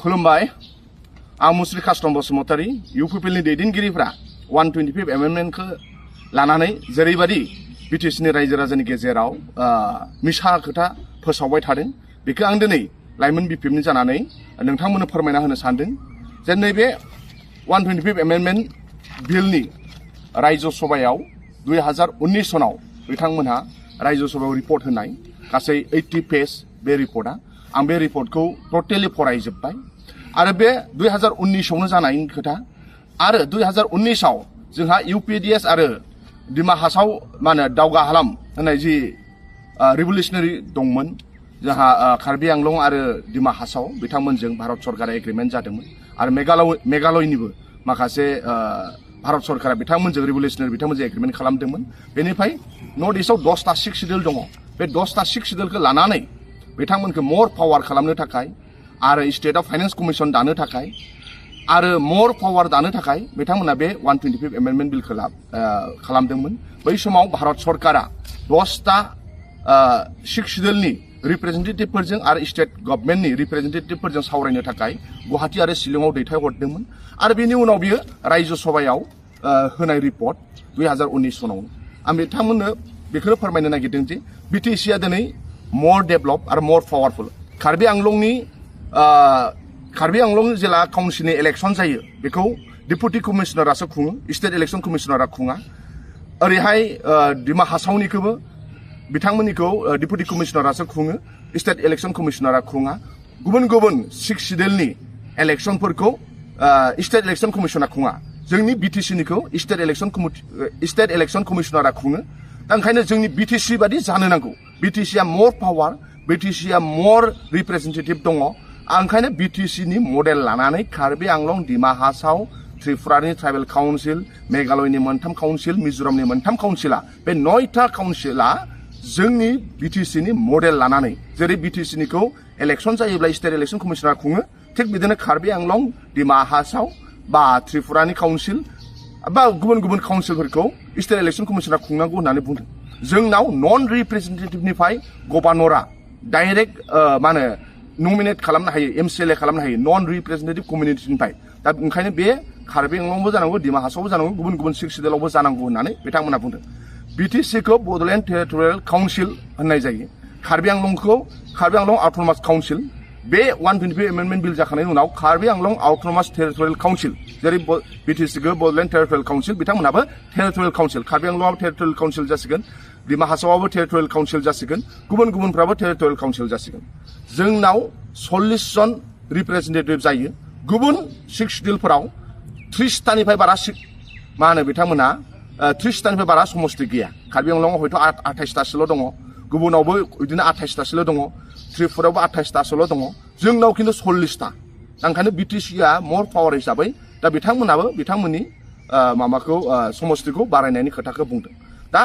खुलुमबाय आं मुस्रि कास्टम बसुमतारी इउपिपिएलनि दैदेनगिरिफ्रा 125 एमेन्डमेन्टखौ लानानै जेरैबादि बिटिसिनि रायजो राजानि गेजेराव मिसा खोथा फोसावबाय थादों बेखौ आं दिनै लाइमोन बिपिएफनि जानानै नोंथांमोननो फोरमायना होनो सानदों जे नैबे 125 एमेन्डमेन्ट बिलनि रायजो सभायाव 2019 सनाव बिथांमोनहा रायजो सभायाव रिपर्ट होनाय गासै 80 पेज बे रिपर्टआ आं बे रिपर्टखौ टटेलि फरायजोब्बाय आरो बे 2019 आवनो जानायनि खोथा आरो 2019 आव जोंहा यूपीडीएस आरो दिमा हासाव माने दावगा हालाम होननाय जि रिभलिउशनारि दंमोन जोंहा कार्बि आंलं आरो दिमा हासाव बिथांमोनजों भारत सरकारा एग्रीमेन्ट जादोंमोन आरो मेघालयनिबो माखासे भारत सरकारा बिथांमोनजों रिभलिउशनारि बिथांमोनजों एग्रीमेन्ट खालामदोंमोन बेनिफ्राय नर्थ इस्टआव 10टा सिक्स शिड्यूल दङ बे 10टा सिक्स शिड्यूलखौ लानानै बिथांमोनखौ मोर पावार खालामनो थाखाय आरो स्टेट अफ फाइनेन्स कमिशन दानो थाखाय आरो मोर पावार दानो थाखाय बिथांमोना बे 125 एमेन्डमेन्ट बिलखौ खालामदोंमोन बै समाव भारत सरकारा 10टा सिक्स शिड्यूलनि रिप्रेजेन्टेटिभफोरजों आरो स्टेट गभर्नमेन्टनि रिप्रेजेन्टेटिभफोरजों सावरायनो थाखाय गुवाहाटी आरो शिलंआव दैथायहरदोंमोन आरो बेनि उनाव बियो रायजो सभायाव होनाय रिपर्ट 2019 सनावनो आं बिथांमोननो बेखौनो फोरमायनो नागिरदों जे बिटिसिआ दिनै मोर डेभलप आरो मोर पावारफुल कार्बि आंलं जिल्ला काउन्सिलनि इलेक्शन जायो बेखौ डेपुटि कमिशनारासो खुङो स्टेट इलेक्शन कमिशनारा खुङा ओरैहाय दिमा हासावनिखौबो बिथांमोननिखौ डेपुटि कमिशनारासो खुङो स्टेट इलेक्शन कमिशनारा खुङा गुबुन गुबुन सिक्स शिड्यूलनि इलेक्शनफोरखौ स्टेट इलेक्शन कमिशना खुङा जोंनि बिटिसिनिखौ स्टेट इलेक्शन कमिशनारा खुङो दा ओंखायनो जोंनि बिटिसि बादि जानो नांगौ बिटिसिआ मोर पावार बिटिसिआ मोर रिप्रेजेन्टेटिभ दङ ओंखायनो बिटिसिनि मडेल लानानै कार्बि आंलं दिमा हासाव त्रिपुरानि ट्राइबेल काउन्सिल मेघालयनि मोनथाम काउन्सिल मिजोरामनि मोनथाम काउन्सिला बे 9टा काउन्सिला जोंनि बिटिसिनि मडेल लानानै जेरै बिटिसिनिखौ इलेक्शन जायोब्ला स्टेट इलेक्शन कमिशनारा खुङो थिग बिदिनो कार्बि आंलं दिमा हासाव बा त्रिपुरानि काउन्सिल बा गुबुन गुबुन काउन्सिलफोरखौ स्टेट इलेक्शन कमिशनारा खुंनांगौ होननानै बुंदों जोंनाव नन रिप्रेजेन्टेटिभनिफ्राय गभर्नरा डाइरेक्ट मा होनो नमिनेट खालामनो हायो एमसिएलए खालामनो हायो नन रिप्रेजेन्टेटिभ कमिउनिटिनिफ्राय दा ओंखायनो बे कार्बि आंलंबो जानांगौ दिमा हासावबो जानांगौ गुबुन गुबुन सिक्स शिड्यूलावबो जानांगौ होननानै बिथांमोना बुंदों बिटिसिखौ बड'लेण्ड टेरिटरियेल काउन्सिल होननाय जायो कार्बि आंलं अट'नमास काउन्सिल बे 125 एमेन्डमेन्ट बिल जाखांनायनि उनाव कार्बि आंलं अट'नमास टेरिटरियेल काउन्सिल जेरै बिटिसिखौ बड'लेण्ड टेरिटरियेल काउन्सिल बिथांमोनाबो टेरिटरियेल काउन्सिल कार्बि आंलंआबो टेरिटरियेल काउन्सिल जासिगोन दिमा हासावआबो टेरिटरियेल काउन्सिल जासिगोन गुबुन गुबुनफ्राबो टेरिटरियेल काउन्सिल जासिगोन जोंनाव 40 जन रिप्रेजेन्टेटिभ जायो गुबुन सिक्स शिड्यूलफोराव 30टानिफ्राय बारा मा होनो बिथांमोना 30टानिफ्राय बारा समस्ति गैया कार्बि आंलंआव हयथ' 28टासोल' दङ गुबुनावबो बिदिनो 28टासोल' दङ त्रिपुरायावबो 28टासोल' दङ जोंनाव खिन्थु 40टा ओंखायनो बिटिसिआ मोर पावार हिसाबै दा बिथांमोनाबो बिथांमोननि माबाखौ समस्तिखौ बारायनायनि खोथाखौ बुंदों दा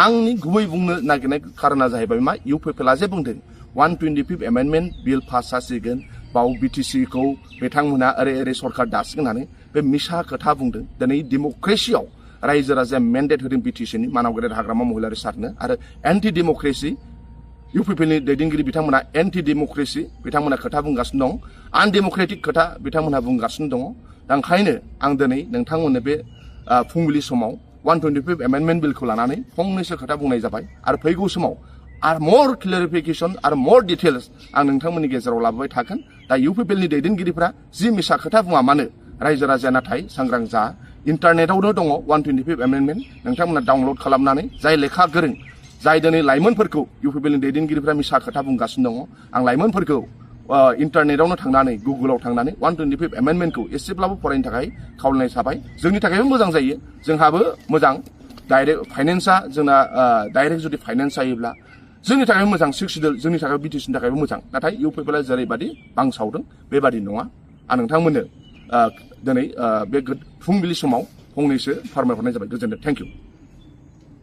आंनि गुबै बुंनो नागिरनाय खारना जाहैबाय मा इउपिपिएलआ जे बुंदों 125 एमेन्डमेन्ट बिल पास जासिगोन बाव बिटिसिखौ बिथांमोना ओरै सरकार दासिगोन होननानै बे मिसा खोथा बुंदों दिनै डेम'क्रेसियाव रायजो राजाया मेन्डेट होदों बिटिसिनि मानाव गेदेर हाग्रामा महिलारि सारनो आरो एन्टि डेम'क्रेसि इउपिपिएलनि दैदेनगिरि बिथांमोना एन्टि डेम'क्रेसि बिथांमोना खोथा बुंगासिनो दं आनडेम'क्रेटिक खोथा बिथांमोनहा बुंगासिनो दङ दा ओंखायनो आं दिनै नोंथांमोननो बे फुंबिलि समाव 125 एमेन्डमेन्ट बिलखौ लानानै फंनैसो खोथा बुंनाय जाबाय आरो फैगौ समाव आरो मोर क्लियारिफिकेसन आरो मोर डिटेल्स आं नोंथांमोननि गेजेराव लाबोबाय थागोन दा इउपिपिएलनि दैदेनगिरिफ्रा जि मिसा खोथा बुङा मानो रायजो राजाया नाथाय सांग्रां जा इन्टारनेटआवनो दङ 125 एमेन्डमेन्ट नोंथांमोना डाउनलड खालामनानै जाय लेखा गोरों जाय दिनै लाइमोनफोरखौ इउपिपिएलनि दैदेनगिरिफ्रा मिसा खोथा बुंगासिनो दङ आं लाइमोनफोरखौ इन्टारनेटआवनो थांनानै गुगोलाव थांनानै 125 एमेन्डमेन्टखौ एसेब्लाबो फरायनो थाखाय खावलायनाय थाबाय जोंनि थाखायबो मोजां जायो जोंहाबो मोजां डाइरेक्ट फाइनेन्सआ जोंना डाइरेक्ट जुदि फाइनेन्स जायोब्ला जोंनि थाखाय मोजां सिक्स शिड्यूल जोंनि थाखाय बिटिसिनि थाखायबो मोजां नाथाय इउपिपिएलआ जेरैबादि बांसावदों बेबादि नङा आं नोंथांमोननो दिनै बे फुंबिलि समाव फंनैसो फोरमायहरनाय जाबाय गोजोनथों थेंक इउ